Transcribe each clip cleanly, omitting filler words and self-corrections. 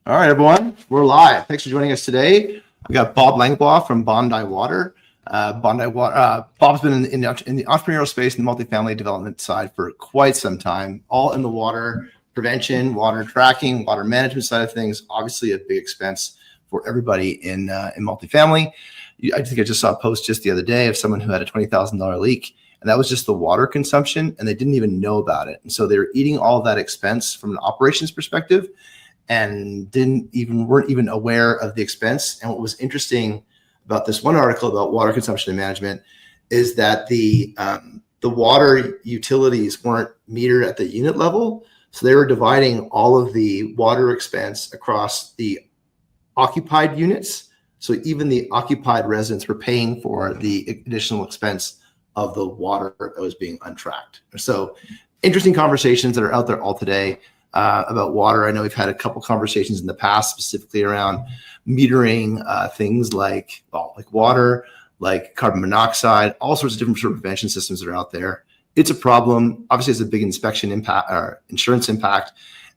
All right, everyone, we're live. Thanks for joining us today. We got Bob Langlois from Bondi Water. Bob's been in the entrepreneurial space and the multifamily development side for quite some time, all in the water prevention, water tracking, water management side of things. Obviously, a big expense for everybody in multifamily. I think I just saw a post just the other day of someone who had a $20,000 leak, and that was just the water consumption, and they didn't even know about it. And so they were eating all of that expense from an operations perspective, and weren't even aware of the expense. And what was interesting about this one article about water consumption and management is that the water utilities weren't metered at the unit level. So they were dividing all of the water expense across the occupied units. So even the occupied residents were paying for the additional expense of the water that was being untracked. So interesting conversations that are out there all today. About water. I know we've had a couple conversations in the past, specifically around metering things like water, like carbon monoxide, all sorts of different sort of prevention systems that are out there. It's a problem. Obviously, it's a big inspection impact, or insurance impact,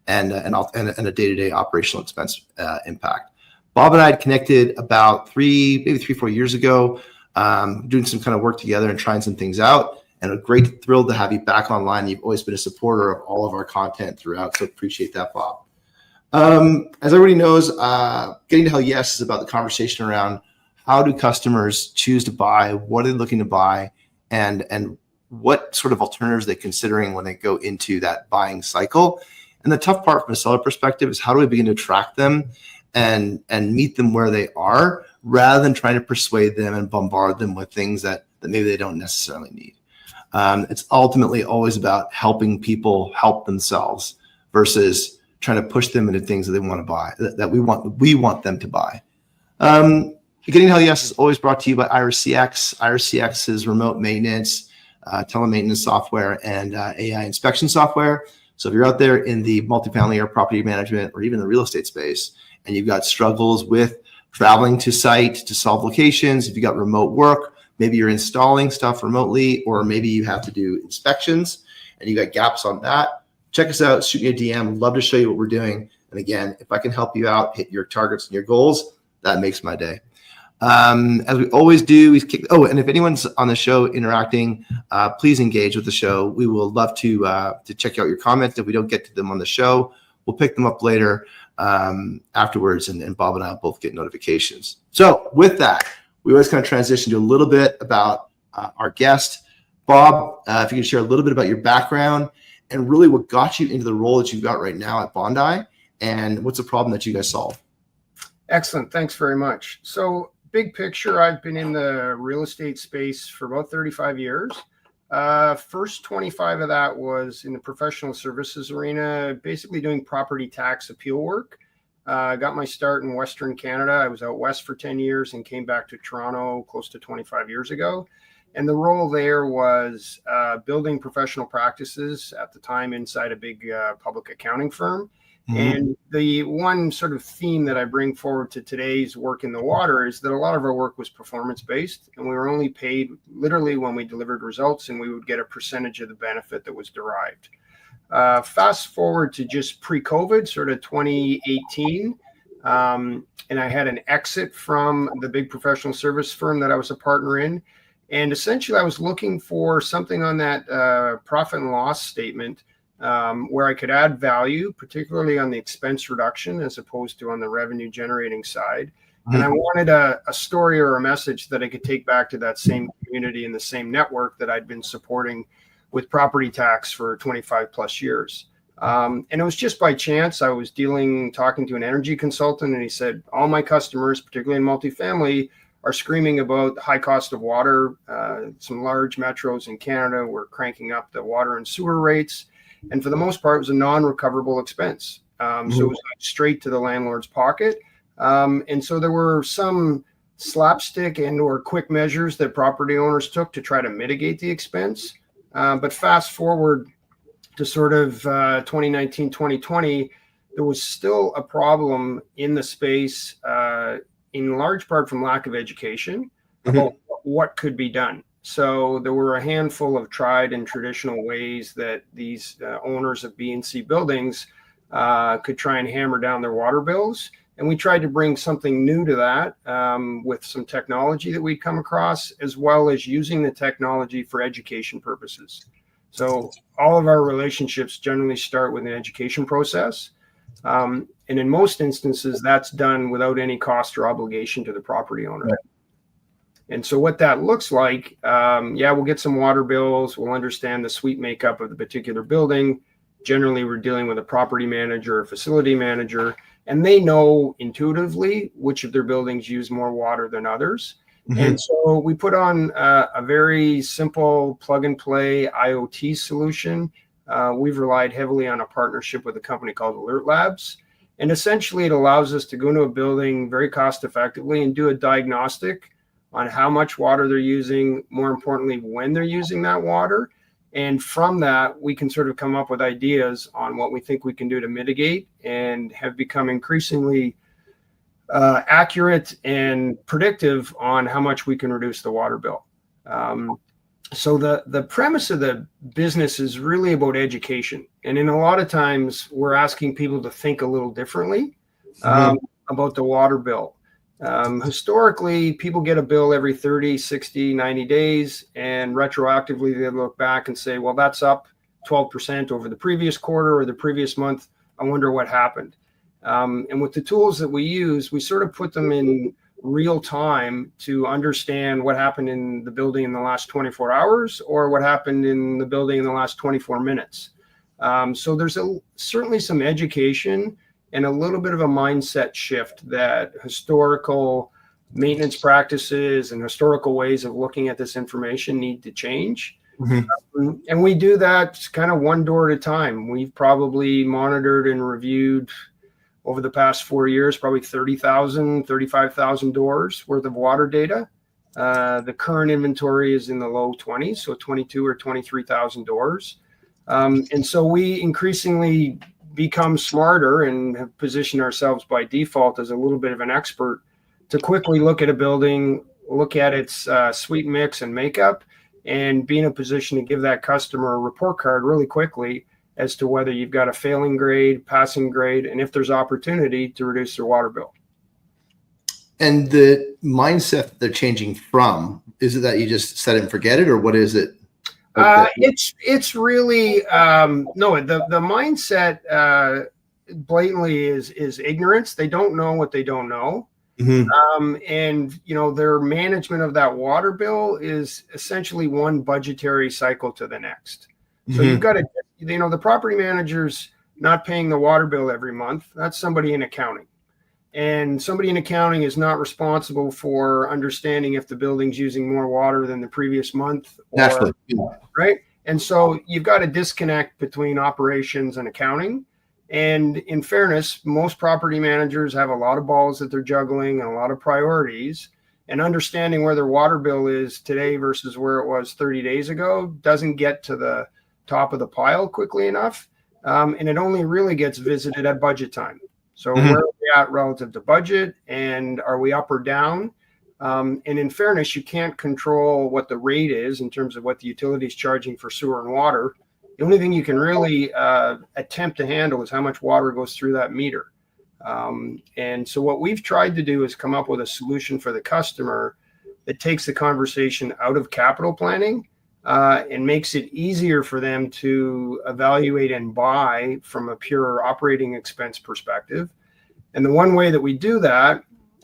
and a day-to-day operational expense impact. Bob and I had connected about maybe 4 years ago, doing some kind of work together and trying some things out. And a great thrill to have you back online. You've always been a supporter of all of our content throughout, so appreciate that, Bob. As everybody knows, Getting to Hell Yes is about the conversation around how do customers choose to buy, what are they looking to buy, and what sort of alternatives they're considering when they go into that buying cycle. And the tough part from a seller perspective is how do we begin to track them and meet them where they are, rather than trying to persuade them and bombard them with things that maybe they don't necessarily need. It's ultimately always about helping people help themselves versus trying to push them into things that they want to buy, that we want them to buy. Getting Hell Yes is always brought to you by IRCX. IRCX is remote maintenance, telemaintenance software, and AI inspection software. So if you're out there in the multifamily or property management or even the real estate space, and you've got struggles with traveling to site to solve locations, if you got remote work, maybe you're installing stuff remotely, or maybe you have to do inspections and you got gaps on that, check us out, shoot me a DM. Love to show you what we're doing. And again, if I can help you out, hit your targets and your goals, that makes my day. As we always do, and if anyone's on the show interacting, please engage with the show. We will love to check out your comments. If we don't get to them on the show, we'll pick them up later afterwards, and Bob and I will both get notifications. So with that, we always kind of transition to a little bit about our guest. Bob, if you could share a little bit about your background and really what got you into the role that you've got right now at Bondi, and what's the problem that you guys solve? Excellent. Thanks very much. So big picture, I've been in the real estate space for about 35 years. First 25 of that was in the professional services arena, basically doing property tax appeal work. I got my start in Western Canada. I was out west for 10 years and came back to Toronto close to 25 years ago. And the role there was building professional practices at the time inside a big public accounting firm. Mm-hmm. And the one sort of theme that I bring forward to today's work in the water is that a lot of our work was performance-based, and we were only paid literally when we delivered results, and we would get a percentage of the benefit that was derived. Fast forward to just pre-COVID, sort of 2018, and I had an exit from the big professional service firm that I was a partner in. And essentially, I was looking for something on that profit and loss statement where I could add value, particularly on the expense reduction as opposed to on the revenue generating side. Mm-hmm. And I wanted a story or a message that I could take back to that same community and the same network that I'd been supporting with property tax for 25 plus years. And it was just by chance. I was talking to an energy consultant, and he said, all my customers, particularly in multifamily, are screaming about the high cost of water. Some large metros in Canada were cranking up the water and sewer rates. And for the most part, it was a non-recoverable expense. So it was straight to the landlord's pocket. And so there were some slapstick and or quick measures that property owners took to try to mitigate the expense. But fast forward to sort of 2019, 2020, there was still a problem in the space, in large part from lack of education about what could be done. So there were a handful of tried and traditional ways that these owners of B and C buildings could try and hammer down their water bills. And we tried to bring something new to that with some technology that we'd come across, as well as using the technology for education purposes. So all of our relationships generally start with an education process. And in most instances, that's done without any cost or obligation to the property owner. Right. And so what that looks like, we'll get some water bills. We'll understand the suite makeup of the particular building. Generally, we're dealing with a property manager or facility manager, and they know intuitively which of their buildings use more water than others. Mm-hmm. And so we put on a very simple plug and play IoT solution. We've relied heavily on a partnership with a company called Alert Labs. And essentially it allows us to go into a building very cost effectively and do a diagnostic on how much water they're using, more importantly, when they're using that water. And from that, we can sort of come up with ideas on what we think we can do to mitigate, and have become increasingly accurate and predictive on how much we can reduce the water bill. So the premise of the business is really about education. And in a lot of times, we're asking people to think a little differently about the water bill. Historically, people get a bill every 30, 60, 90 days, and retroactively they look back and say, well, that's up 12% over the previous quarter or the previous month. I wonder what happened. And with the tools that we use, we sort of put them in real time to understand what happened in the building in the last 24 hours or what happened in the building in the last 24 minutes. So there's certainly some education and a little bit of a mindset shift that historical maintenance practices and historical ways of looking at this information need to change. Mm-hmm. And we do that kind of one door at a time. We've probably monitored and reviewed over the past 4 years, probably 30,000, 35,000 doors worth of water data. The current inventory is in the low 20s, so 22 or 23,000 doors. And so we increasingly become smarter and have positioned ourselves by default as a little bit of an expert to quickly look at a building, look at its suite mix and makeup, and be in a position to give that customer a report card really quickly as to whether you've got a failing grade, passing grade, and if there's opportunity to reduce their water bill. And the mindset they're changing from, is it that you just set it and forget it, or what is it? It's really no. The mindset blatantly is ignorance. They don't know what they don't know, mm-hmm. And their management of that water bill is essentially one budgetary cycle to the next. Mm-hmm. So you've got to, the property manager's not paying the water bill every month. That's somebody in accounting. And somebody in accounting is not responsible for understanding if the building's using more water than the previous month. Naturally. Right? And so you've got a disconnect between operations and accounting. And in fairness, most property managers have a lot of balls that they're juggling and a lot of priorities. And understanding where their water bill is today versus where it was 30 days ago doesn't get to the top of the pile quickly enough. And it only really gets visited at budget time. So mm-hmm. where are we at relative to budget, and are we up or down? And in fairness, you can't control what the rate is in terms of what the utility is charging for sewer and water. The only thing you can really attempt to handle is how much water goes through that meter. And so what we've tried to do is come up with a solution for the customer that takes the conversation out of capital planning and makes it easier for them to evaluate and buy from a pure operating expense perspective. And the one way that we do that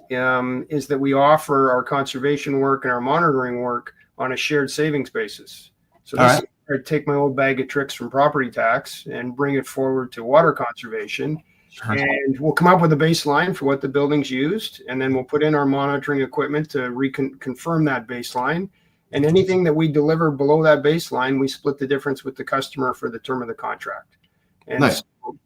is that we offer our conservation work and our monitoring work on a shared savings basis. So this is where I take my old bag of tricks from property tax and bring it forward to water conservation. And we'll come up with a baseline for what the building's used, and then we'll put in our monitoring equipment to confirm that baseline. And anything that we deliver below that baseline, we split the difference with the customer for the term of the contract. And nice. So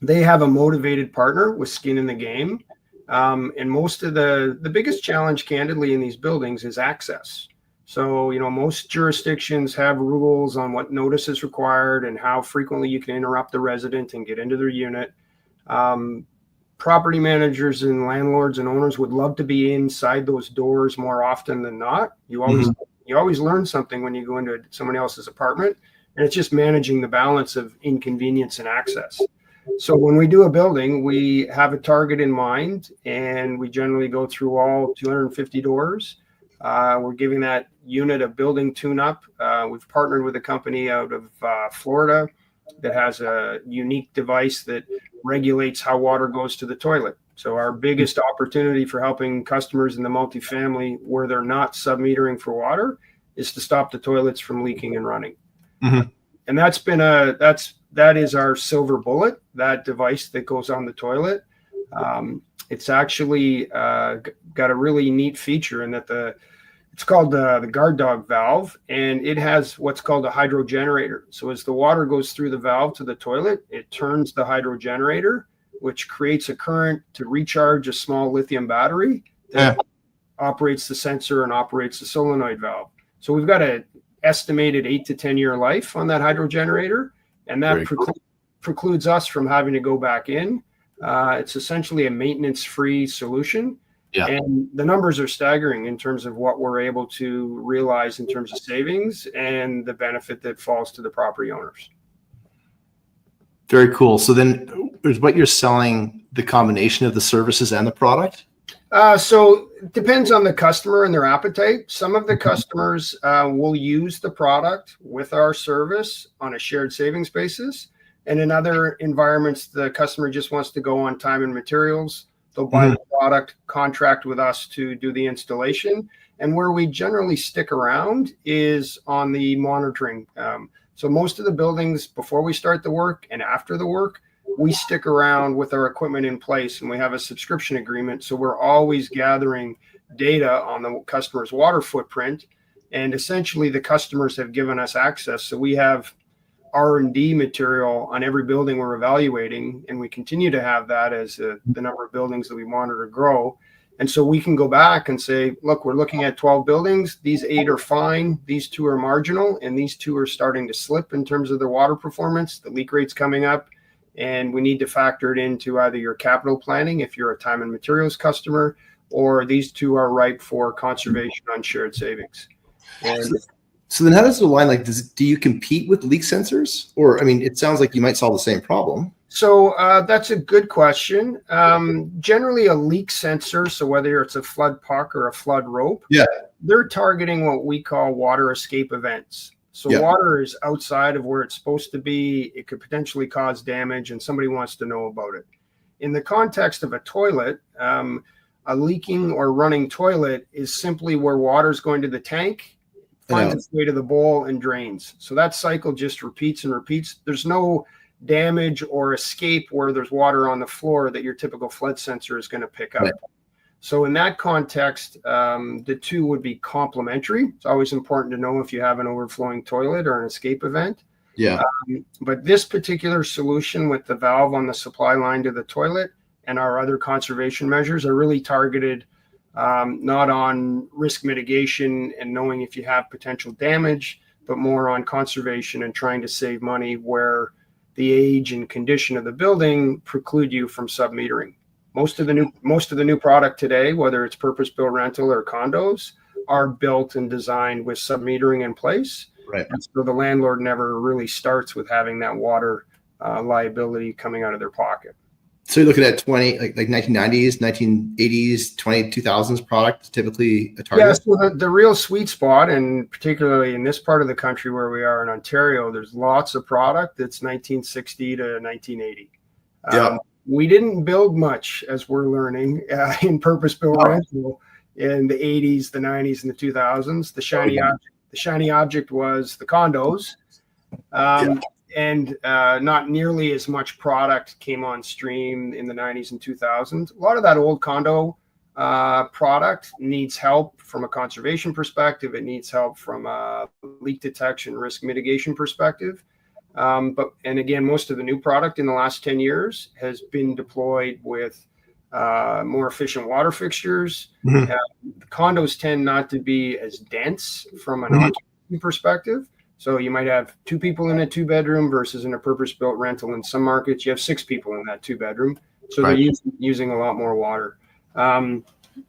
they have a motivated partner with skin in the game. And most of the biggest challenge, candidly, in these buildings is access. So, most jurisdictions have rules on what notice is required and how frequently you can interrupt the resident and get into their unit. Property managers and landlords and owners would love to be inside those doors more often than not. You always learn something when you go into somebody else's apartment, and it's just managing the balance of inconvenience and access. So when we do a building, we have a target in mind, and we generally go through all 250 doors. We're giving that unit a building tune-up. We've partnered with a company out of Florida that has a unique device that regulates how water goes to the toilet. So our biggest opportunity for helping customers in the multifamily where they're not submetering for water is to stop the toilets from leaking and running. Mm-hmm. And that is our silver bullet, that device that goes on the toilet. It's actually got a really neat feature in that it's called the guard dog valve, and it has what's called a hydro generator. So as the water goes through the valve to the toilet, it turns the hydro generator, which creates a current to recharge a small lithium battery that operates the sensor and operates the solenoid valve. So we've got an estimated 8 to 10 year life on that hydro generator, and that precludes us from having to go back in. It's essentially a maintenance-free solution. Yeah. And the numbers are staggering in terms of what we're able to realize in terms of savings and the benefit that falls to the property owners. Very cool. So then is what you're selling the combination of the services and the product? So it depends on the customer and their appetite. Some of the customers will use the product with our service on a shared savings basis. And in other environments, the customer just wants to go on time and materials. They'll buy the product, contract with us to do the installation. And where we generally stick around is on the monitoring. So most of the buildings, before we start the work and after the work, we stick around with our equipment in place, and we have a subscription agreement. So we're always gathering data on the customer's water footprint. And essentially the customers have given us access. So we have R&D material on every building we're evaluating, and we continue to have that as the number of buildings that we monitor grow. And so we can go back and say, look, we're looking at 12 buildings. These 8 are fine. These 2 are marginal, and these 2 are starting to slip in terms of their water performance. The leak rate's coming up, and we need to factor it into either your capital planning if you're a time and materials customer, or these 2 are ripe for conservation on shared savings. And so then how does it align? Like, do you compete with leak sensors? Or, I mean, it sounds like you might solve the same problem. So that's a good question. Generally a leak sensor, so whether it's a flood puck or a flood rope, they're targeting what we call water escape events. So water is outside of where it's supposed to be. It could potentially cause damage, and somebody wants to know about it. In the context of a toilet, a leaking or running toilet is simply where water's going to the tank, finds its way to the bowl, and drains. So that cycle just repeats and repeats. There's no damage or escape where there's water on the floor that your typical flood sensor is going to pick up. Right. So in that context, the 2 would be complementary. It's always important to know if you have an overflowing toilet or an escape event. Yeah. But this particular solution with the valve on the supply line to the toilet and our other conservation measures are really targeted not on risk mitigation and knowing if you have potential damage, but more on conservation and trying to save money where the age and condition of the building preclude you from submetering. Most of the new product today, whether it's purpose-built rental or condos, are built and designed with submetering in place. Right. And so the landlord never really starts with having that water liability coming out of their pocket. So you're looking at 1990s, 1980s, 2000s product, typically a target? Yeah, so the real sweet spot, and particularly in this part of the country where we are in Ontario, there's lots of product that's 1960 to 1980. We didn't build much, as we're learning, in purpose-built rental in the 80s, the 90s, and the 2000s. The shiny object was the condos. And not nearly as much product came on stream in the 90s and 2000s. A lot of that old condo product needs help from a conservation perspective. It needs help from a leak detection, risk mitigation perspective. And again, most of the new product in the last 10 years has been deployed with more efficient water fixtures. The condos tend not to be as dense from an occupancy perspective. So you might have 2 people in a 2-bedroom versus in a purpose-built rental. In some markets, you have 6 people in that 2-bedroom. So they're using a lot more water.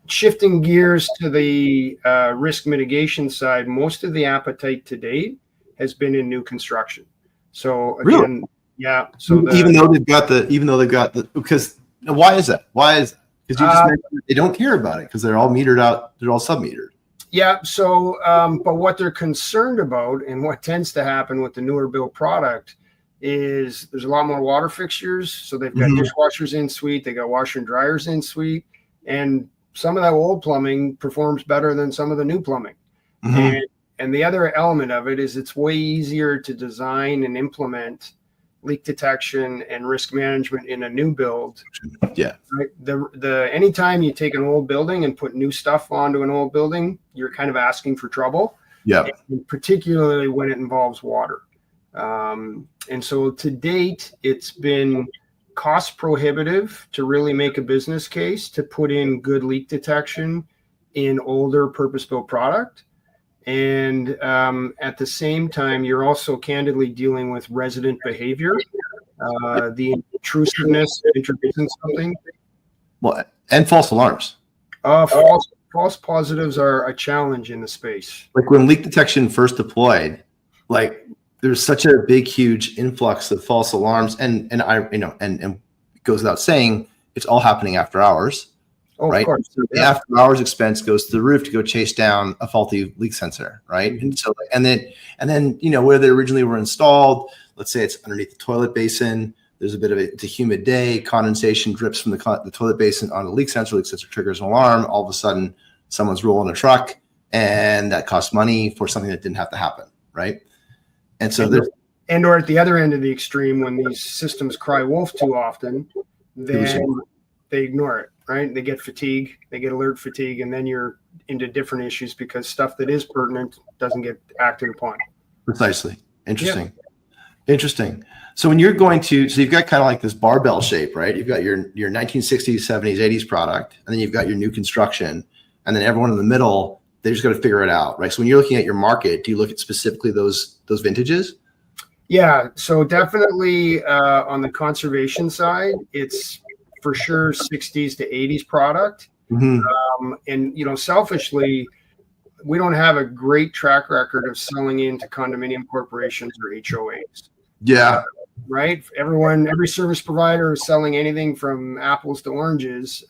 Shifting gears to the risk mitigation side, most of the appetite to date has been in new construction. So again, Yeah. So Even though they've got the, because why is that? Because you just mentioned they don't care about it because they're all metered out. They're all sub-metered. Yeah. So, but what they're concerned about and what tends to happen with the newer built product is there's a lot more water fixtures. So they've got dishwashers in suite, they got washer and dryers in suite, and some of that old plumbing performs better than some of the new plumbing. And the other element of it is it's way easier to design and implement leak detection and risk management in a new build. Yeah. Right. The anytime you take an old building and put new stuff onto an old building, you're kind of asking for trouble. Yeah. And particularly when it involves water. And so to date, it's been cost prohibitive to really make a business case to put in good leak detection in older purpose-built product. And at the same time, you're also candidly dealing with resident behavior, the intrusiveness of introducing something. Well, and false alarms. False positives are a challenge in the space. Like when leak detection first deployed, like there's such a big, huge influx of false alarms, and it goes without saying, it's all happening after hours. Right. So the after hours expense goes to the roof to go chase down a faulty leak sensor. Right. And so, and then, where they originally were installed, let's say it's underneath the toilet basin, there's a bit of it's a humid day, condensation drips from the toilet basin on the leak sensor triggers an alarm. All of a sudden someone's rolling a truck and that costs money for something that didn't have to happen. Right. And so or at the other end of the extreme, when these systems cry wolf too often, then they ignore it. Right. They get fatigue, they get alert fatigue, and then you're into different issues because stuff that is pertinent doesn't get acted upon. Precisely. Interesting. So when you're so you've got kind of like this barbell shape, right? You've got your 1960s, 70s, 80s product, and then you've got your new construction, and then everyone in the middle, they just got to figure it out, right? So when you're looking at your market, do you look at specifically those vintages? Yeah. So definitely on the conservation side, it's for sure 60s to 80s product. And, selfishly, we don't have a great track record of selling into condominium corporations or HOAs. Yeah. Right. Every service provider is selling anything from apples to oranges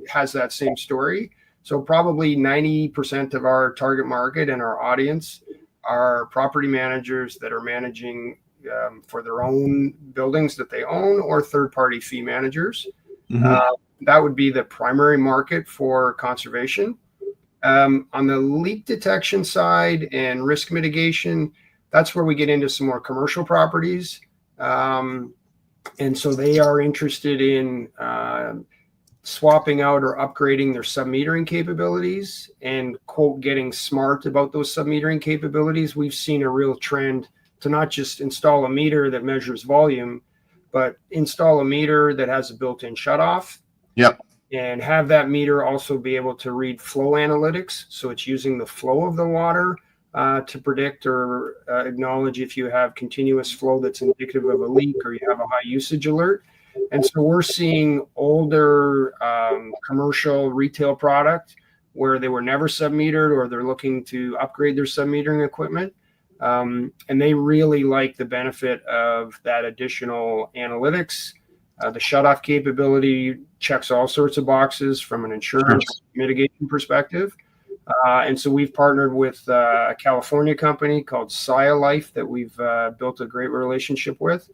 has that same story. So probably 90% of our target market and our audience are property managers that are managing for their own buildings that they own or third-party fee managers. That would be the primary market for conservation. On the leak detection side and risk mitigation, that's where we get into some more commercial properties. And so they are interested in swapping out or upgrading their sub-metering capabilities and, quote, getting smart about those sub-metering capabilities. We've seen a real trend to not just install a meter that measures volume, but install a meter that has a built-in shutoff. Yep. And have that meter also be able to read flow analytics. So it's using the flow of the water to predict or acknowledge if you have continuous flow that's indicative of a leak or you have a high usage alert. And so we're seeing older commercial retail product where they were never sub-metered or they're looking to upgrade their sub-metering equipment. And they really like the benefit of that additional analytics. The shutoff capability checks all sorts of boxes from an insurance mitigation perspective. And so we've partnered with a California company called Sia Life that we've built a great relationship with.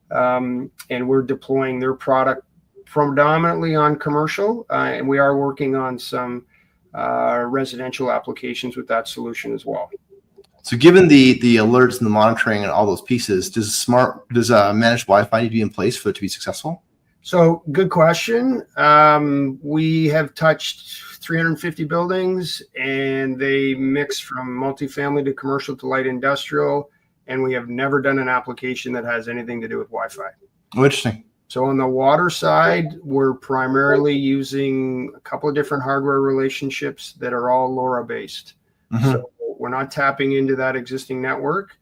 And we're deploying their product predominantly on commercial. And we are working on some residential applications with that solution as well. So given the alerts and the monitoring and all those pieces, does managed Wi-Fi need to be in place for it to be successful? So good question. We have touched 350 buildings and they mix from multifamily to commercial to light industrial. And we have never done an application that has anything to do with Wi-Fi. Oh, interesting. So on the water side, we're primarily using a couple of different hardware relationships that are all LoRa based. So we're not tapping into that existing network.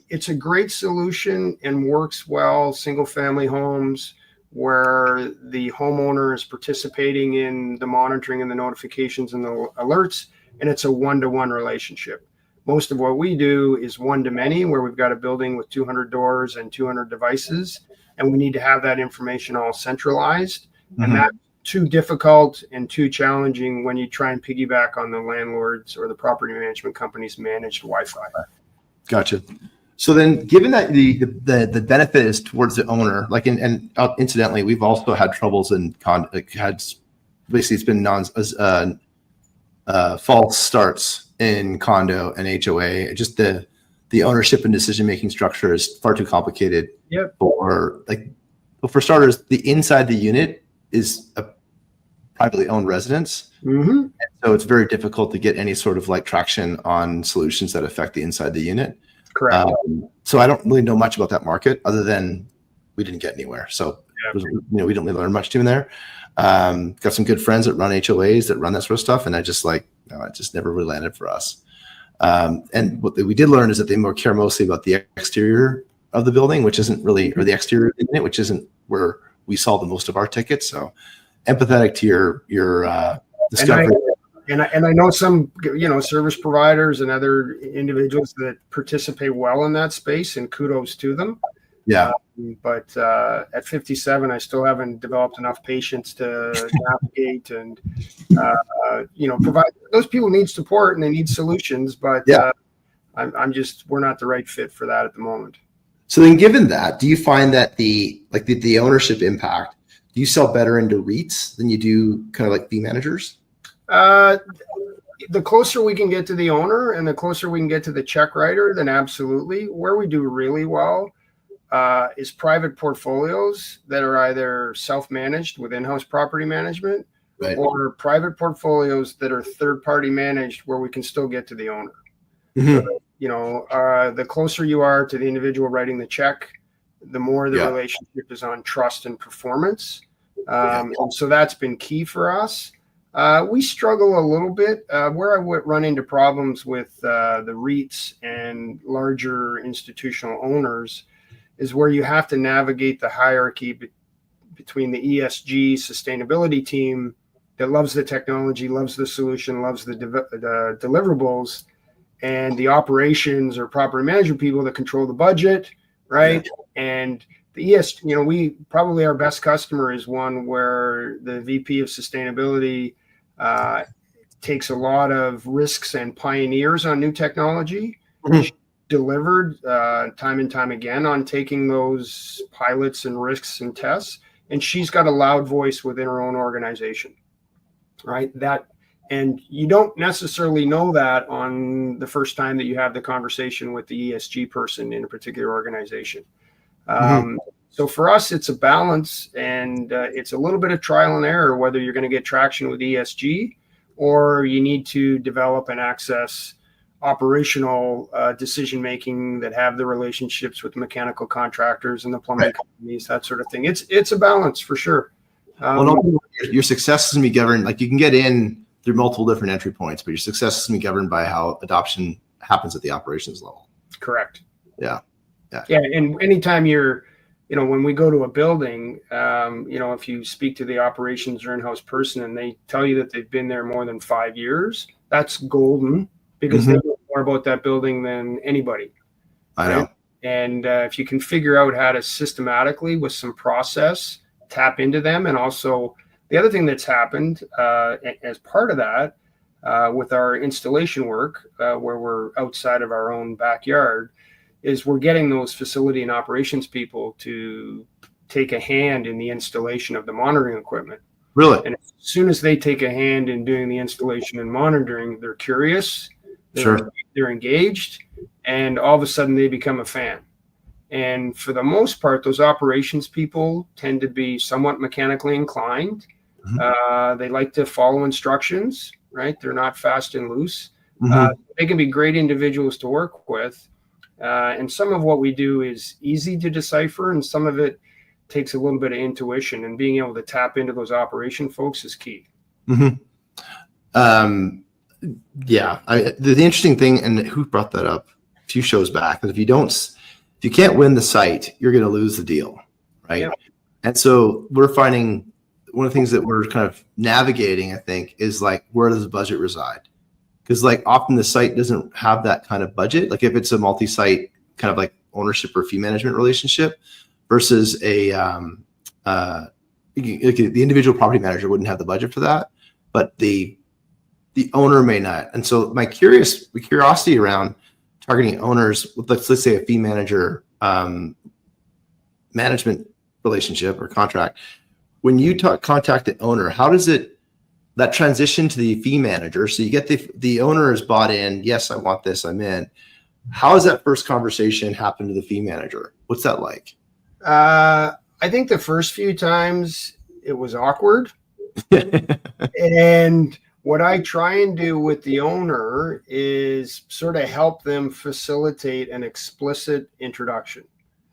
It's a great solution and works well, single family homes where the homeowner is participating in the monitoring and the notifications and the alerts, and it's a one-to-one relationship. Most of what we do is one to many, where we've got a building with 200 doors and 200 devices, and we need to have that information all centralized. And that's too difficult and too challenging when you try and piggyback on the landlords or the property management company's managed Wi-Fi. Gotcha. So then, given that the benefit is towards the owner, like incidentally, we've also had troubles in basically it's been false starts in condo and HOA. Just the ownership and decision making structure is far too complicated. Yep. For starters, the inside the unit is a privately owned residence. Mm-hmm. So it's very difficult to get any sort of like traction on solutions that affect the inside the unit. Correct. So I don't really know much about that market other than we didn't get anywhere. So we didn't really learn much doing there. Got some good friends that run HOAs that run that sort of stuff. And it just never really landed for us. And what we did learn is that they care mostly about the exterior of the building, which isn't really, or the exterior of the unit, which isn't where we solve the most of our tickets. So empathetic to your discovery. And I know some, service providers and other individuals that participate well in that space, and kudos to them. Yeah. But at 57, I still haven't developed enough patience to navigate and, provide. Those people need support and they need solutions, but we're not the right fit for that at the moment. So then, given that, do you find that the ownership impact, do you sell better into REITs than you do kind of like fee managers? The closer we can get to the owner and the closer we can get to the check writer, then absolutely. Where we do really well is private portfolios that are either self-managed with in-house property management, right, or private portfolios that are third-party managed where we can still get to the owner. Mm-hmm. So, the closer you are to the individual writing the check, the more the relationship is on trust and performance. And so that's been key for us. We struggle a little bit where I would run into problems with the REITs and larger institutional owners is where you have to navigate the hierarchy between the ESG sustainability team that loves the technology, loves the solution, loves the deliverables, and the operations or property management people that control the budget, right? Yeah. And the ESG, we probably our best customer is one where the VP of sustainability takes a lot of risks and pioneers on new technology. Mm-hmm. Delivered time and time again on taking those pilots and risks and tests, and she's got a loud voice within her own organization, right? And you don't necessarily know that on the first time that you have the conversation with the ESG person in a particular organization. Mm-hmm. So for us, it's a balance, and it's a little bit of trial and error whether you're going to get traction with ESG or you need to develop and access operational decision-making that have the relationships with mechanical contractors and the plumbing companies, that sort of thing. It's a balance for sure. Your success is going to be governed, like you can get in through multiple different entry points, but your success is going to be governed by how adoption happens at the operations level. Correct. Yeah. And anytime when we go to a building, if you speak to the operations or in-house person and they tell you that they've been there more than 5 years, that's golden. Because they know more about that building than anybody. I know. And if you can figure out how to systematically, with some process, tap into them. And also the other thing that's happened as part of that with our installation work, where we're outside of our own backyard, is we're getting those facility and operations people to take a hand in the installation of the monitoring equipment. Really? And as soon as they take a hand in doing the installation and monitoring, they're curious. They're engaged, and all of a sudden they become a fan. And for the most part, those operations people tend to be somewhat mechanically inclined. Mm-hmm. They like to follow instructions, right? They're not fast and loose. Mm-hmm. They can be great individuals to work with. And some of what we do is easy to decipher, and some of it takes a little bit of intuition, and being able to tap into those operation folks is key. Mm-hmm. The interesting thing, and who brought that up a few shows back, is if you can't win the site, you're going to lose the deal, right? Yep. And so we're finding one of the things that we're kind of navigating, I think, is like, where does the budget reside? Because like often the site doesn't have that kind of budget. Like if it's a multi-site kind of like ownership or fee management relationship versus the individual property manager wouldn't have the budget for that, but the owner may not. And so my curiosity around targeting owners with let's say a fee manager management relationship or contract, when you contact the owner, how does that transition to the fee manager? So you get the owner is bought in. Yes, I want this. I'm in. How does that first conversation happen to the fee manager? What's that like? I think the first few times it was awkward. And what I try and do with the owner is sort of help them facilitate an explicit introduction.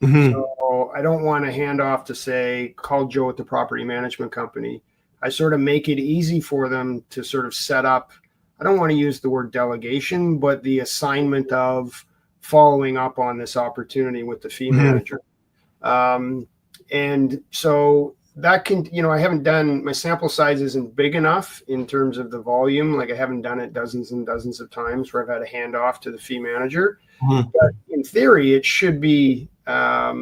Mm-hmm. So I don't want to hand off to say, call Joe at the property management company. I sort of make it easy for them to sort of set up, I don't want to use the word delegation, but the assignment of following up on this opportunity with the fee manager. And so that can, I haven't done, my sample size isn't big enough in terms of the volume. Like I haven't done it dozens and dozens of times where I've had a handoff to the fee manager. But in theory, it should be a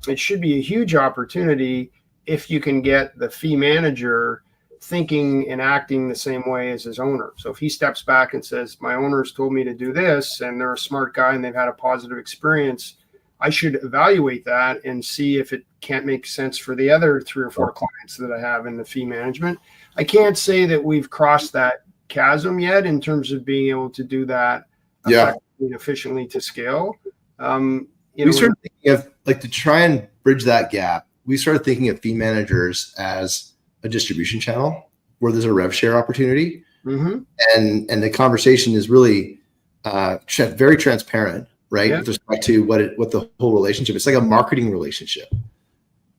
huge opportunity if you can get the fee manager thinking and acting the same way as his owner. So if he steps back and says, my owner's told me to do this, and they're a smart guy and they've had a positive experience, I should evaluate that and see if it can't make sense for the other 3 or 4 clients that I have in the fee management. I can't say that we've crossed that chasm yet in terms of being able to do that effectively and efficiently to scale. We started thinking of, like, to try and bridge that gap, we started thinking of fee managers as a distribution channel where there's a rev share opportunity. And the conversation is really very transparent, right? With respect to what the whole relationship, it's like a marketing relationship.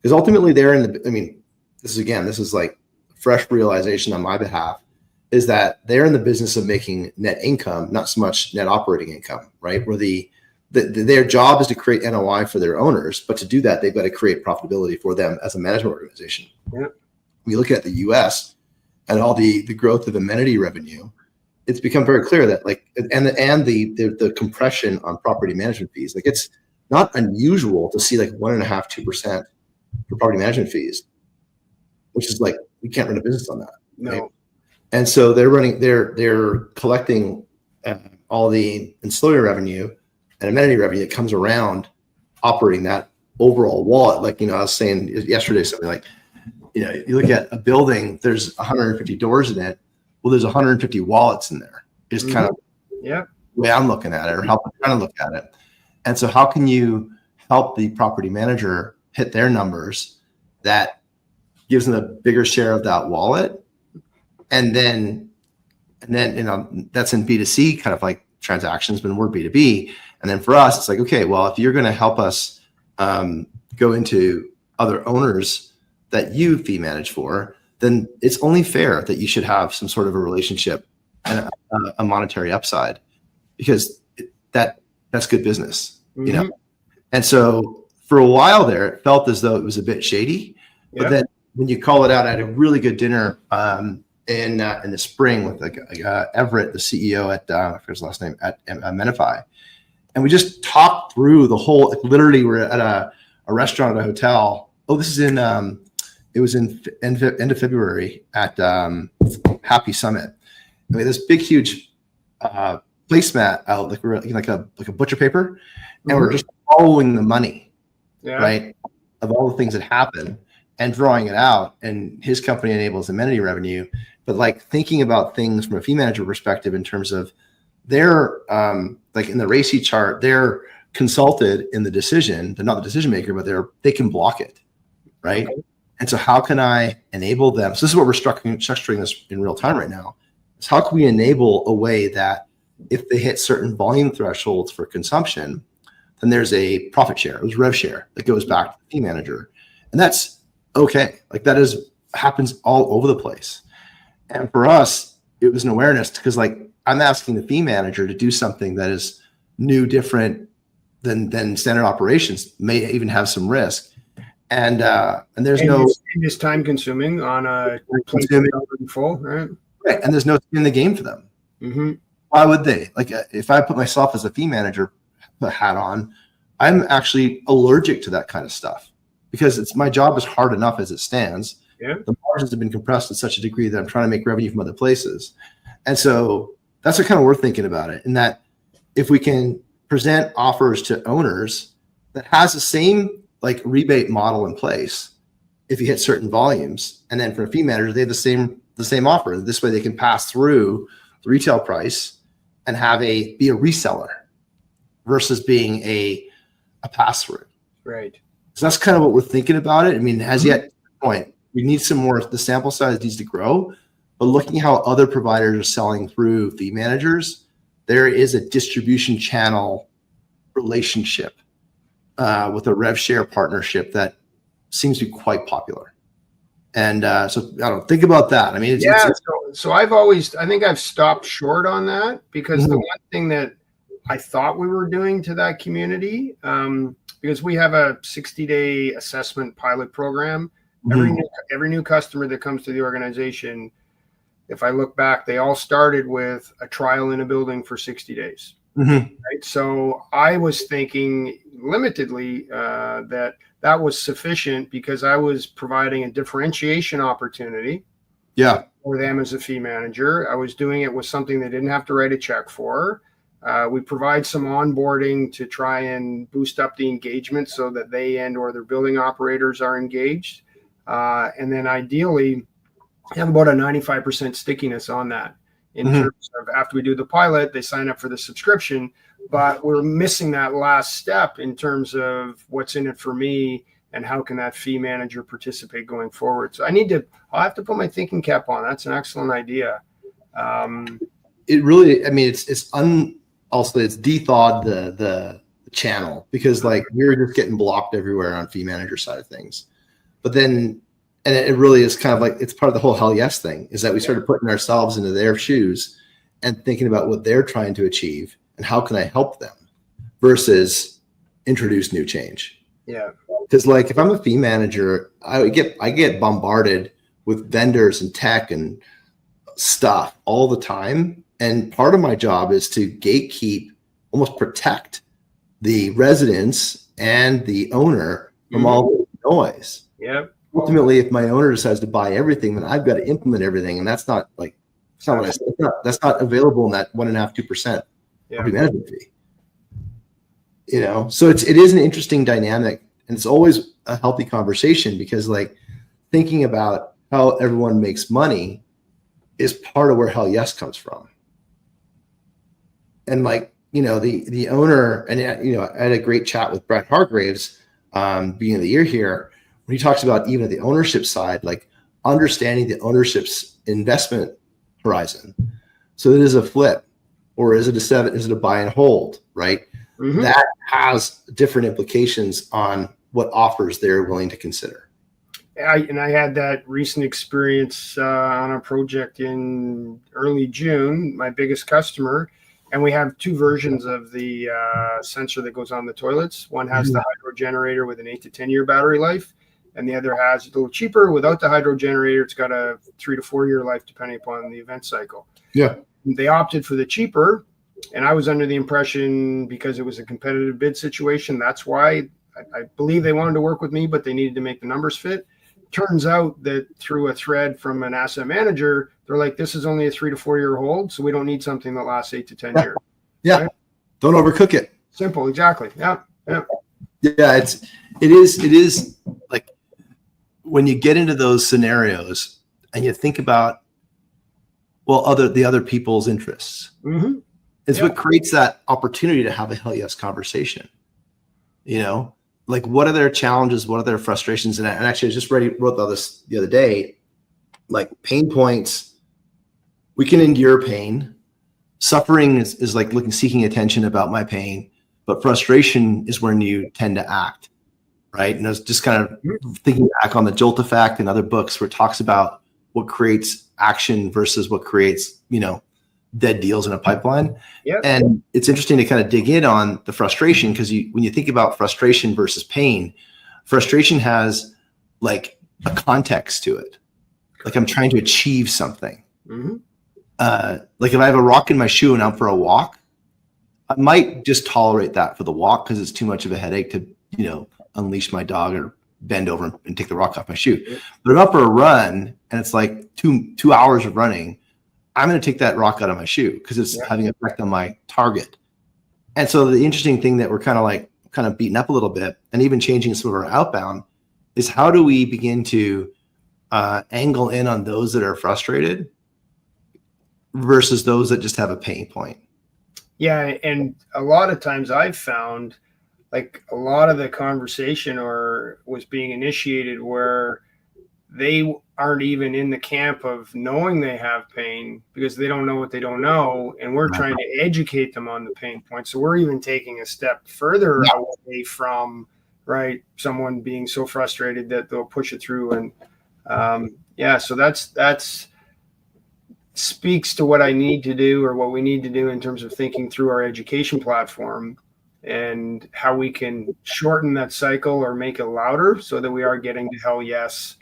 Because ultimately this is like fresh realization on my behalf, is that they're in the business of making net income, not so much net operating income, right? Where their job is to create NOI for their owners, but to do that, they've got to create profitability for them as a management organization. We look at the US and all the growth of amenity revenue, it's become very clear that the compression on property management fees, like it's not unusual to see like 1.5–2% for property management fees, which is like, we can't run a business on that. No. Right? And so they're collecting all the ancillary revenue and amenity revenue that comes around operating that overall wallet. Like, I was saying yesterday, something like, you look at a building, there's 150 doors in it. Well, there's 150 wallets in there. It's kind of the way I'm looking at it, or how I'm trying to look at it. And so how can you help the property manager hit their numbers that gives them a bigger share of that wallet? And then that's in B2C kind of like transactions, but we're B2B. And then for us, it's like, okay, well, if you're going to help us go into other owners that you fee manage for, then it's only fair that you should have some sort of a relationship and a monetary upside, because that's good business, And so for a while there, it felt as though it was a bit shady. But then when you call it out, I had a really good dinner in the spring with Everett, the CEO at I forget his last name, at Menify. And we just talked through the whole, like, literally we're at a restaurant at a hotel. Oh, this is it was in end of February at Happy Summit. We had this big, huge placemat out, like a butcher paper, and we're just following the money, right, of all the things that happen and drawing it out. And his company enables amenity revenue, but like thinking about things from a fee manager perspective in terms of they're like in the RACI chart, they're consulted in the decision. They're not the decision maker, but they can block it, right? And so how can I enable them? So this is what we're structuring this in real time right now. Is how can we enable a way that if they hit certain volume thresholds for consumption, then there's a profit share, there's rev share that goes back to the fee manager. And that's okay. Like happens all over the place. And for us, it was an awareness, because like I'm asking the fee manager to do something that is new, different than standard operations, may even have some risk. And there's it's time consuming on a full, right? Right. And there's no skin in the game for them. why would they? Like, if I put myself as a fee manager hat on, I'm actually allergic to that kind of stuff because my job is hard enough as it stands. Yeah. The margins have been compressed to such a degree that I'm trying to make revenue from other places. And so that's what kind of we're thinking about it. And that if we can present offers to owners that has the same like rebate model in place, if you hit certain volumes, and then for a fee manager, they have the same offer. This way they can pass through the retail price and be a reseller versus being a pass through. Right. So that's kind of what we're thinking about it. I mean, as yet point, we need some more, the sample size needs to grow, but looking how other providers are selling through fee managers, there is a distribution channel relationship with a rev share partnership that seems to be quite popular. And so I don't think about that. I mean, so I think I've stopped short on that because the one thing that I thought we were doing to that community, because we have a 60-day assessment pilot program. Every new customer that comes to the organization, if I look back, they all started with a trial in a building for 60 days. Right? So I was thinking limitedly that was sufficient because I was providing a differentiation opportunity for them as a fee manager. I was doing it with something they didn't have to write a check for. We provide some onboarding to try and boost up the engagement so that they or their building operators are engaged. And then ideally have about a 95% stickiness on that in terms of after we do the pilot, they sign up for the subscription, but we're missing that last step in terms of what's in it for me and how can that fee manager participate going forward. So I'll have to put my thinking cap on. That's an excellent idea. It really, I mean, it's de-thawed the channel because like we're just getting blocked everywhere on fee manager side of things. But then, and it really is kind of like, it's part of the whole hell yes thing is that we started putting ourselves into their shoes and thinking about what they're trying to achieve and how can I help them versus introduce new change. Yeah. Because like if I'm a fee manager, I get bombarded with vendors and tech and stuff all the time. And part of my job is to gatekeep, almost protect the residents and the owner from all the noise. Yep. Ultimately, if my owner decides to buy everything, then I've got to implement everything. And that's not like, it's not what I said. That's not available in that 1.5-2% management fee. You know, so it is an interesting dynamic and it's always a healthy conversation because like thinking about how everyone makes money is part of where hell yes comes from. And like, you know, the owner, and you know, I had a great chat with Brett Hargraves beginning of the year here, when he talks about even at the ownership side, like understanding the ownership's investment horizon. So it is a flip, or is it a buy and hold, right? That has different implications on what offers they're willing to consider. I had that recent experience on a project in early June, my biggest customer, and we have two versions of the sensor that goes on the toilets. One has the hydro generator with an 8 to 10 year battery life, and the other has a little cheaper without the hydro generator. It's got a 3 to 4 year life depending upon the event cycle. Yeah. They opted for the cheaper, and I was under the impression because it was a competitive bid situation, that's why I believe they wanted to work with me, but they needed to make the numbers fit. Turns out that through a thread from an asset manager, they're like, this is only a 3 to 4 year hold, so we don't need something that lasts 8 to 10 years. Yeah. Right? Don't overcook it. Simple. Exactly. Yeah. Yeah. It is like when you get into those scenarios and you think about, well, the other people's interests. It's what creates that opportunity to have a hell yes conversation. You know, like what are their challenges? What are their frustrations? And actually I just wrote this the other day, like pain points. We can endure pain. Suffering is like seeking attention about my pain, but frustration is when you tend to act. Right. And I was just kind of thinking back on the Jolt effect and other books where it talks about what creates action versus what creates, you know, dead deals in a pipeline. Yep. And it's interesting to kind of dig in on the frustration because when you think about frustration versus pain, frustration has like a context to it. Like I'm trying to achieve something. like if I have a rock in my shoe and I'm for a walk, I might just tolerate that for the walk because it's too much of a headache to, unleash my dog or bend over and take the rock off my shoe. But if I'm up for a run and it's like two hours of running, I'm going to take that rock out of my shoe because it's having an effect on my target. And so the interesting thing that we're kind of beating up a little bit and even changing some of our outbound is how do we begin to angle in on those that are frustrated versus those that just have a pain point. Yeah. And a lot of times I've found like a lot of the conversation was being initiated where they aren't even in the camp of knowing they have pain because they don't know what they don't know. And we're trying to educate them on the pain point. So we're even taking a step further away from, someone being so frustrated that they'll push it through. And so that's speaks to what I need to do or what we need to do in terms of thinking through our education platform and how we can shorten that cycle or make it louder so that we are getting to hell yes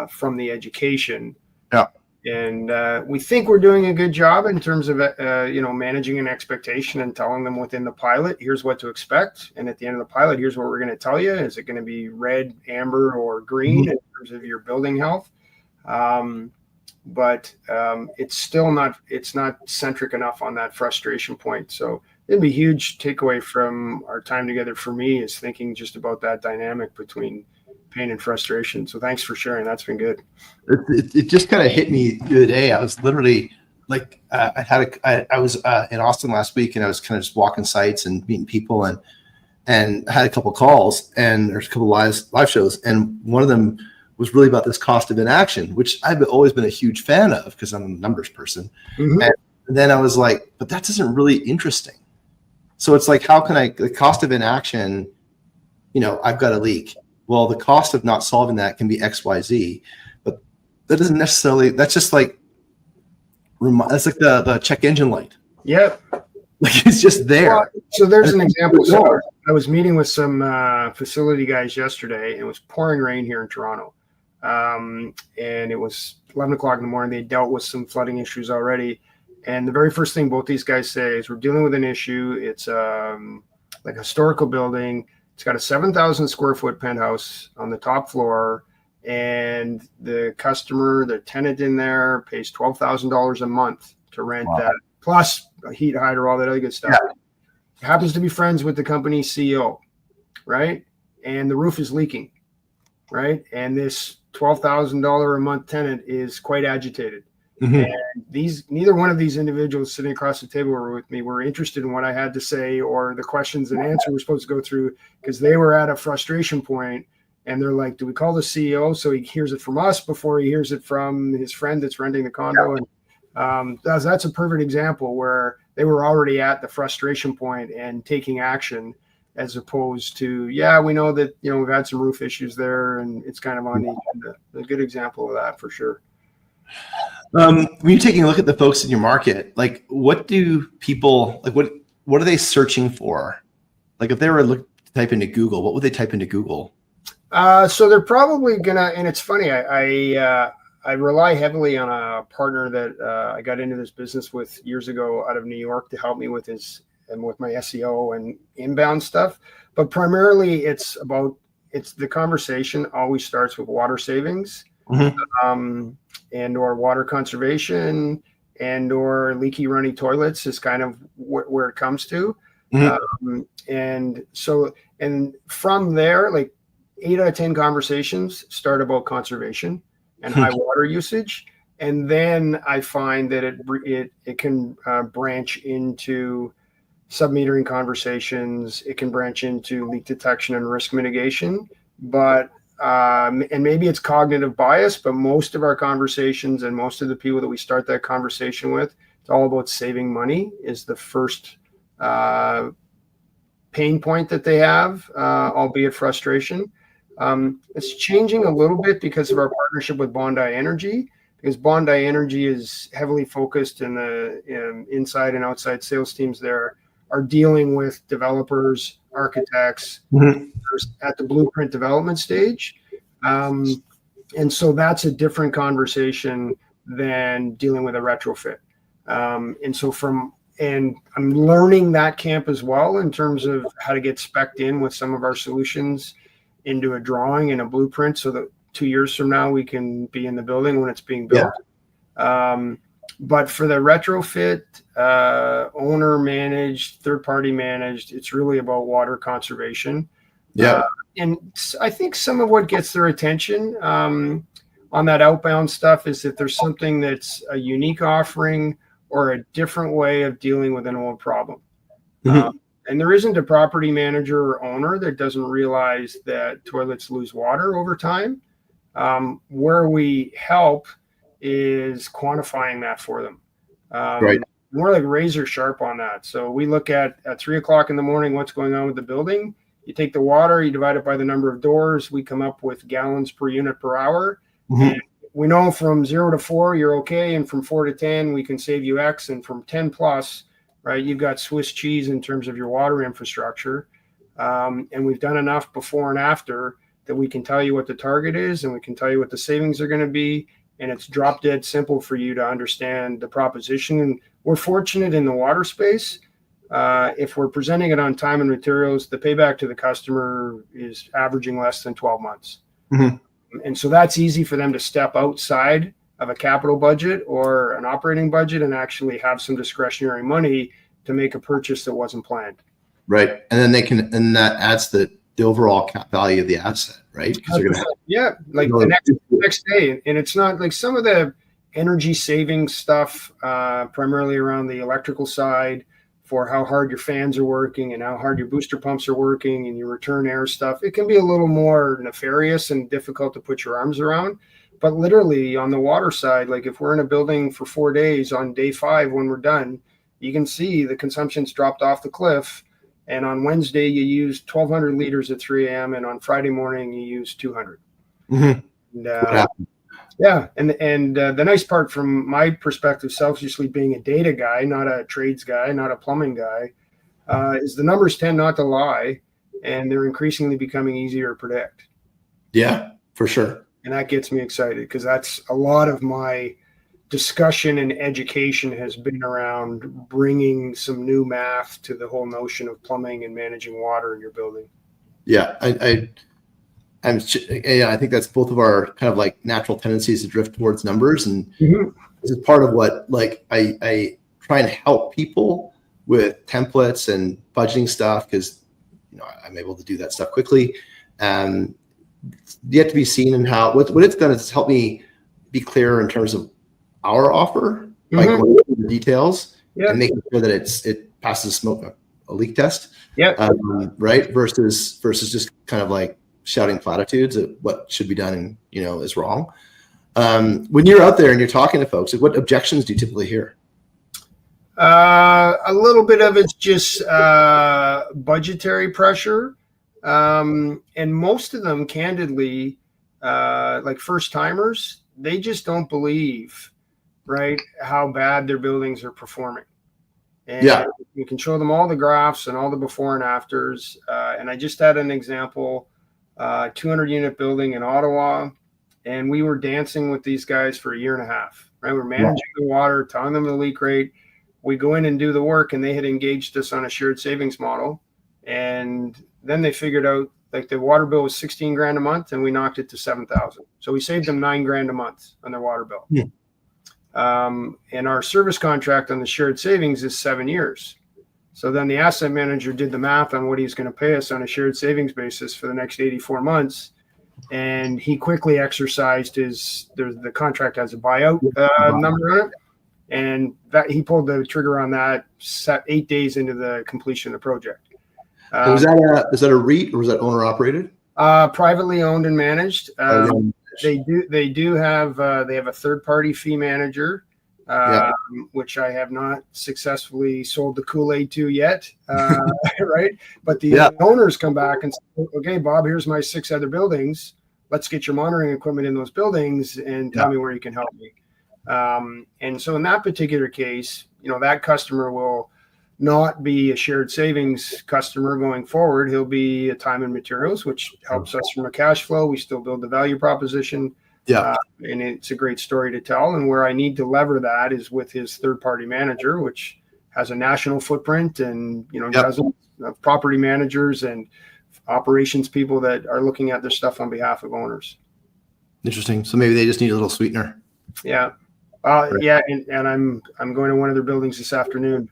from the education. Yeah. And we think we're doing a good job in terms of, managing an expectation and telling them within the pilot, here's what to expect. And at the end of the pilot, here's what we're going to tell you. Is it going to be red, amber, or green in terms of your building health? But it's still not centric enough on that frustration point. So it'd be a huge takeaway from our time together for me is thinking just about that dynamic between pain and frustration. So thanks for sharing. That's been good. It just kind of hit me the other day. I was literally like, I was in Austin last week and I was kind of just walking sites and meeting people and had a couple calls and there's a couple live shows. And one of them was really about this cost of inaction, which I've always been a huge fan of because I'm a numbers person. Mm-hmm. And then I was like, but that isn't really interesting. So it's like, how can the cost of inaction, I've got a leak. Well, the cost of not solving that can be X, Y, Z, but that doesn't necessarily, that's just like, that's like the check engine light. Yep. Like it's just there. Well, so there's an example. So I was meeting with some facility guys yesterday and it was pouring rain here in Toronto. And it was 11 o'clock in the morning. They dealt with some flooding issues already. And the very first thing both these guys say is we're dealing with an issue. It's like a historical building. It's got a 7,000 square foot penthouse on the top floor. And the tenant in there pays $12,000 a month to rent that, plus a heat hydro, all that other good stuff. Yeah. Happens to be friends with the company's CEO, right? And the roof is leaking, right? And this $12,000 a month tenant is quite agitated. Mm-hmm. And neither one of these individuals sitting across the table with me were interested in what I had to say or the questions and answers we're supposed to go through because they were at a frustration point and they're like, do we call the CEO so he hears it from us before he hears it from his friend that's renting the condo? And that's a perfect example where they were already at the frustration point and taking action as opposed to, we know that, we've had some roof issues there and it's kind of on the agenda. A good example of that for sure. When you're taking a look at the folks in your market, like what do people like? What are they searching for? Like if they were to type into Google, what would they type into Google? So they're probably gonna. And it's funny. I rely heavily on a partner that I got into this business with years ago out of New York to help me with with my SEO and inbound stuff. But primarily, it's the conversation always starts with water savings. Mm-hmm. And or water conservation and or leaky runny toilets is kind of where it comes to. Mm-hmm. And from there, like 8 out of 10 conversations start about conservation and high water usage. And then I find that it can branch into sub-metering conversations. It can branch into leak detection and risk mitigation, but and maybe it's cognitive bias, but most of our conversations and most of the people that we start that conversation with, it's all about saving money is the first pain point that they have, albeit frustration. It's changing a little bit because of our partnership with Bondi Energy, because Bondi Energy is heavily focused in the inside and outside sales teams there are dealing with developers, architects, mm-hmm. at the blueprint development stage. And so that's a different conversation than dealing with a retrofit. And I'm learning that camp as well in terms of how to get spec'd in with some of our solutions into a drawing and a blueprint so that 2 years from now we can be in the building when it's being built. But for the retrofit, owner managed, third party managed, it's really about water conservation. And I think some of what gets their attention on that outbound stuff is that there's something that's a unique offering or a different way of dealing with an old problem. And there isn't a property manager or owner that doesn't realize that toilets lose water over time. Where we help is quantifying that for them. More like razor sharp on that. So we look at 3 o'clock in the morning, what's going on with the building. You take the water, you divide it by the number of doors. We come up with gallons per unit per hour. And we know from 0 to 4, you're okay. And from 4 to 10, we can save you X. And from 10 plus, right, you've got Swiss cheese in terms of your water infrastructure. And we've done enough before and after that we can tell you what the target is and we can tell you what the savings are going to be. And it's drop dead simple for you to understand the proposition. And we're fortunate in the water space. If we're presenting it on time and materials, the payback to the customer is averaging less than 12 months. And so that's easy for them to step outside of a capital budget or an operating budget and actually have some discretionary money to make a purchase that wasn't planned. Right. And then and that adds the overall cap value of the asset, right? Because they're gonna like the next day. And it's not like some of the energy saving stuff, primarily around the electrical side, for how hard your fans are working and how hard your booster pumps are working and your return air stuff. It can be a little more nefarious and difficult to put your arms around. But literally on the water side, like if we're in a building for 4 days, on day 5, when we're done, you can see the consumption's dropped off the cliff. And on Wednesday, you use 1,200 liters at 3 a.m. And on Friday morning, you use 200. And, and the nice part from my perspective, selfishly being a data guy, not a trades guy, not a plumbing guy, is the numbers tend not to lie, and they're increasingly becoming easier to predict. Yeah, for sure. And that gets me excited because that's a lot of my discussion and education has been around bringing some new math to the whole notion of plumbing and managing water in your building. Yeah, I think that's both of our kind of like natural tendencies to drift towards numbers. And this is part of what I try and help people with templates and budgeting stuff because I'm able to do that stuff quickly. Yet to be seen in how what it's done is help me be clearer in terms of our offer, like going through the details and making sure that it passes a leak test. Right. Versus just kind of like shouting platitudes at what should be done and is wrong. When you're out there and you're talking to folks, what objections do you typically hear? A little bit of it's just budgetary pressure, and most of them, candidly, like first timers, they just don't believe, right, how bad their buildings are performing. And you can show them all the graphs and all the before and afters. And I just had an example. 200 unit building in Ottawa, and we were dancing with these guys for 1.5 years, right? We're managing the water, telling them the leak rate. We go in and do the work, and they had engaged us on a shared savings model. And then they figured out like the water bill was 16 grand a month, and we knocked it to 7,000. So we saved them 9 grand a month on their water bill. And our service contract on the shared savings is 7 years. So then the asset manager did the math on what he's going to pay us on a shared savings basis for the next 84 months. And he quickly exercised the contract has a buyout number on it. And that he pulled the trigger on that 8 days into the completion of the project. Was that a REIT or was that owner operated? Privately owned and managed. They have a third party fee manager. Which I have not successfully sold the Kool-Aid to yet, right? But the owners come back and say, okay, Bob, here's my 6 other buildings. Let's get your monitoring equipment in those buildings and tell me where you can help me. And so in that particular case, that customer will not be a shared savings customer going forward. He'll be a time and materials, which helps us from a cash flow. We still build the value proposition. Yeah. And it's a great story to tell. And where I need to lever that is with his third-party manager, which has a national footprint and, dozens of property managers and operations people that are looking at their stuff on behalf of owners. Interesting. So maybe they just need a little sweetener. Yeah. Right. Yeah. And I'm going to one of their buildings this afternoon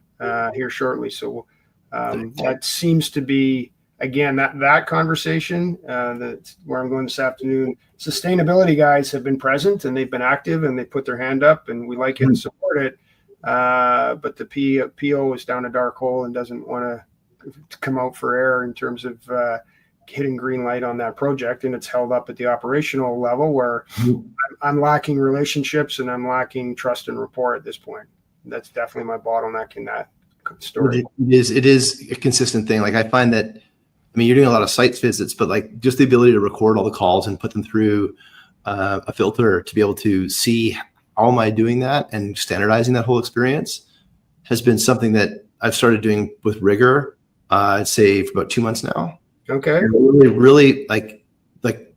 here shortly. So that seems to be, again, that conversation that's where I'm going this afternoon. Sustainability guys have been present and they've been active and they put their hand up and we like it and support it. But the PO is down a dark hole and doesn't want to come out for air in terms of hitting green light on that project. And it's held up at the operational level where I'm lacking relationships and I'm lacking trust and rapport at this point. That's definitely my bottleneck in that story. It is a consistent thing. Like I find that, you're doing a lot of site visits, but like just the ability to record all the calls and put them through a filter to be able to see how am I doing that and standardizing that whole experience has been something that I've started doing with rigor. I'd say for about 2 months now. Okay. And really like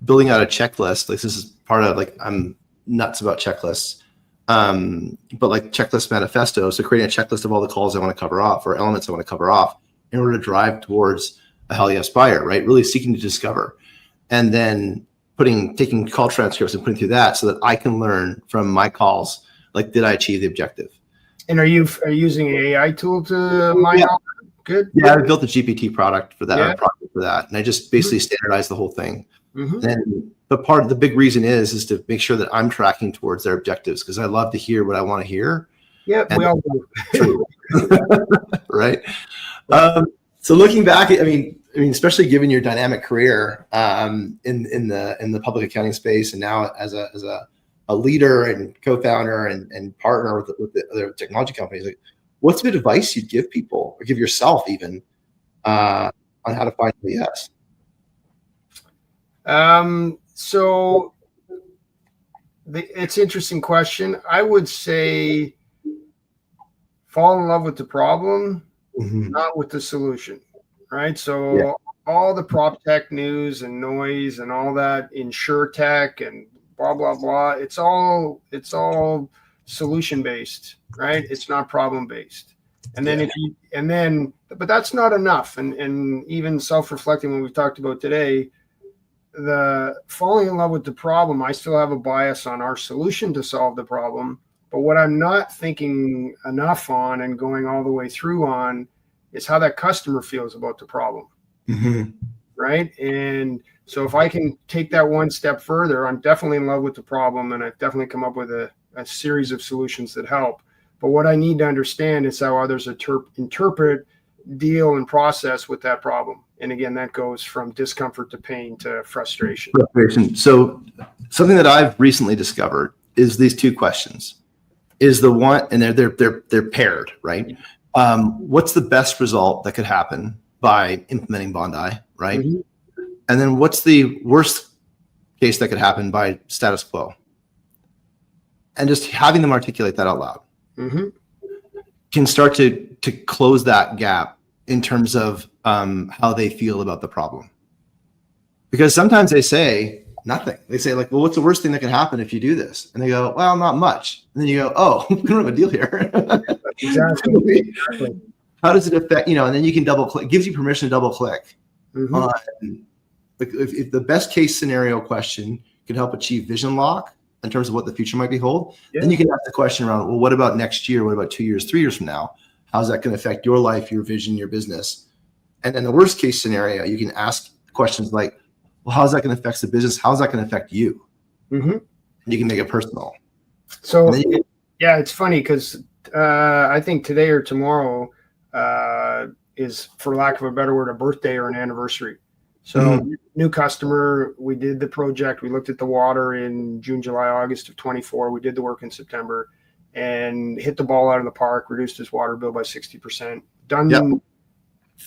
building out a checklist. Like this is part of I'm nuts about checklists. But like checklist manifesto. So creating a checklist of all the calls I want to cover off or elements I want to cover off in order to drive towards a hell yes buyer, right? Really seeking to discover, and then taking call transcripts and putting through that so that I can learn from my calls. Like, did I achieve the objective? And are you using an AI tool to mine all that? Good. Yeah, I built a GPT product for that, and I just basically standardized the whole thing. But part of the big reason is to make sure that I'm tracking towards their objectives because I love to hear what I want to hear. Yeah, we all do. Right. So looking back, especially given your dynamic career in the public accounting space, and now as a leader and co-founder and partner with the other technology companies, like, what's the advice you'd give people or give yourself even on how to find the yes? So it's an interesting question. I would say fall in love with the problem, not with the solution, right? So all the prop tech news and noise and all that insure tech and blah, blah, blah, it's all solution based, right? It's not problem based. And then but that's not enough. And even self-reflecting when we talked about today, the falling in love with the problem, I still have a bias on our solution to solve the problem. But what I'm not thinking enough on and going all the way through on is how that customer feels about the problem. Right. And so if I can take that one step further, I'm definitely in love with the problem. And I've definitely come up with a series of solutions that help. But what I need to understand is how others interpret, deal, and process with that problem. And again, that goes from discomfort to pain to frustration. So something that I've recently discovered is these two questions. Is the one, and they're paired, right? What's the best result that could happen by implementing Bondi, right? And then what's the worst case that could happen by status quo? And just having them articulate that out loud can start to close that gap in terms of how they feel about the problem. Because sometimes they say nothing. They say like, well, what's the worst thing that can happen if you do this? And they go, well, not much. And then you go, oh, we don't have a deal here. Exactly. How does it affect, and then you can double click, gives you permission to double click on, if the best case scenario question can help achieve vision lock in terms of what the future might behold, then you can ask the question around, well, what about next year? What about 2 years, 3 years from now? How's that going to affect your life, your vision, your business? And then the worst case scenario, you can ask questions like, well, how's that going to affect the business? How's that going to affect you? And you can make it personal. So it's funny because I think today or tomorrow is, for lack of a better word, a birthday or an anniversary. So new customer, we did the project. We looked at the water in June, July, August of 24. We did the work in September and hit the ball out of the park, reduced his water bill by 60%. Done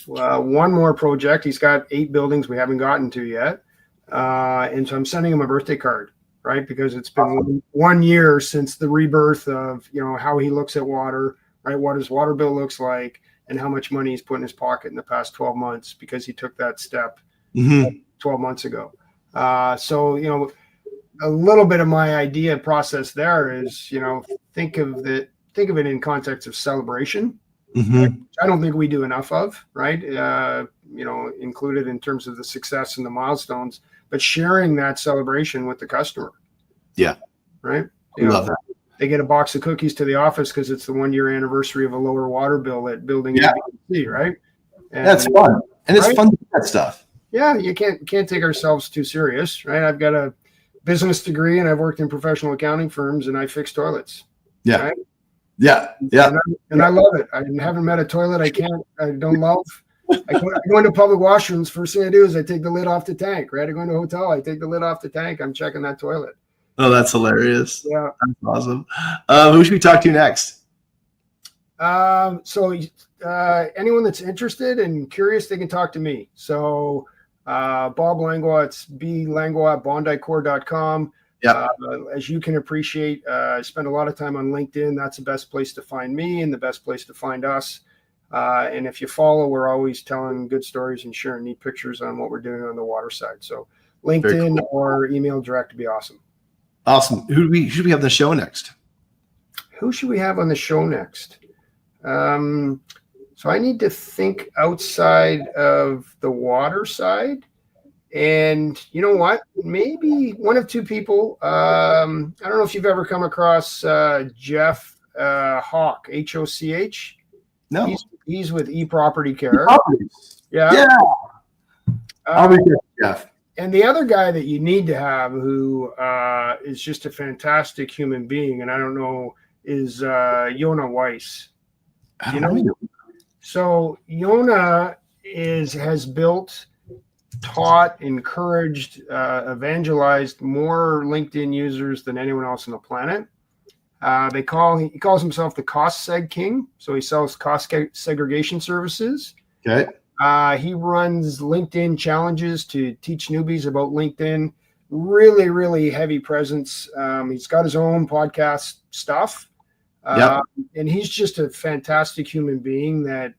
one more project. He's got 8 buildings we haven't gotten to yet. And so I'm sending him a birthday card, right? Because it's been 1 year since the rebirth of, how he looks at water, right? What his water bill looks like and how much money he's put in his pocket in the past 12 months because he took that step 12 months ago. So, a little bit of my idea process there is, think of it in context of celebration. Mm-hmm. I don't think we do enough of, right? Included in terms of the success and the milestones, but sharing that celebration with the customer. Yeah. Right. Love that. They get a box of cookies to the office because it's the 1-year anniversary of a lower water bill at building A, B, and C, right? And that's fun. And it's fun to do that stuff. Yeah. You can't take ourselves too serious, right? I've got a business degree and I've worked in professional accounting firms and I fix toilets. Yeah. Right? Yeah. And I love it. I haven't met a toilet I don't love. I go into public washrooms. First thing I do is I take the lid off the tank, right? I go into a hotel. I take the lid off the tank. I'm checking that toilet. Oh, that's hilarious. Yeah. That's awesome. Who should we talk to next? So anyone that's interested and curious, they can talk to me. So Bob Langlois, it's blanglois@bondicore.com. Yeah. As you can appreciate, I spend a lot of time on LinkedIn. That's the best place to find me and the best place to find us. And if you follow, we're always telling good stories and sharing neat pictures on what we're doing on the water side. So LinkedIn or email direct would be awesome. Awesome. Who should we have on the show next? Who should we have on the show next? So I need to think outside of the water side. And you know what? Maybe one of two people. I don't know if you've ever come across Jeff Hawk, Hoch. No. He's with eProperty Care. Yeah. Yeah. I'll be good, Jeff. And the other guy that you need to have who is just a fantastic human being, and I don't know, is Yona Weiss. You know? So Yona has built, taught, encouraged, evangelized more LinkedIn users than anyone else on the planet. He calls himself the cost seg king. So he sells cost segregation services. Okay. He runs LinkedIn challenges to teach newbies about LinkedIn. Really, really heavy presence. He's got his own podcast stuff. And he's just a fantastic human being that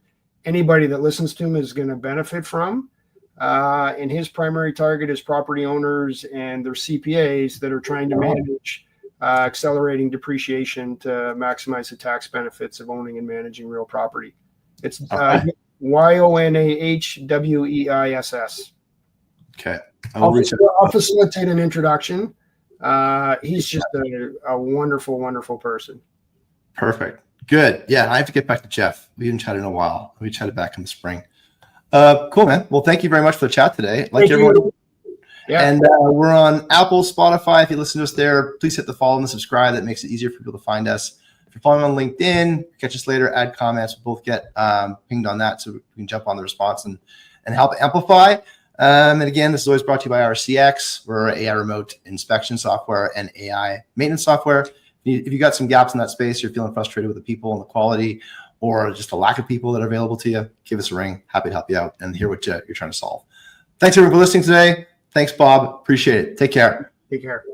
anybody that listens to him is going to benefit from. And his primary target is property owners and their CPAs that are trying to manage accelerating depreciation to maximize the tax benefits of owning and managing real property. It's YONAHWEISS. Okay. I'll facilitate an introduction. He's just a wonderful, wonderful person. Perfect. Good. Yeah, I have to get back to Jeff. We haven't chatted in a while. We chatted back in the spring. Cool, man. Well, thank you very much for the chat today. Like everyone. Yeah. And we're on Apple, Spotify. If you listen to us there, please hit the follow and the subscribe. That makes it easier for people to find us. If you're following on LinkedIn, catch us later, add comments. We'll both get pinged on that so we can jump on the response and help amplify. And again, this is always brought to you by RCX. We're AI remote inspection software and AI maintenance software. If you got some gaps in that space, you're feeling frustrated with the people and the quality, or just a lack of people that are available to you, give us a ring. Happy to help you out and hear what you're trying to solve. Thanks everyone for listening today. Thanks, Bob. Appreciate it. Take care. Take care.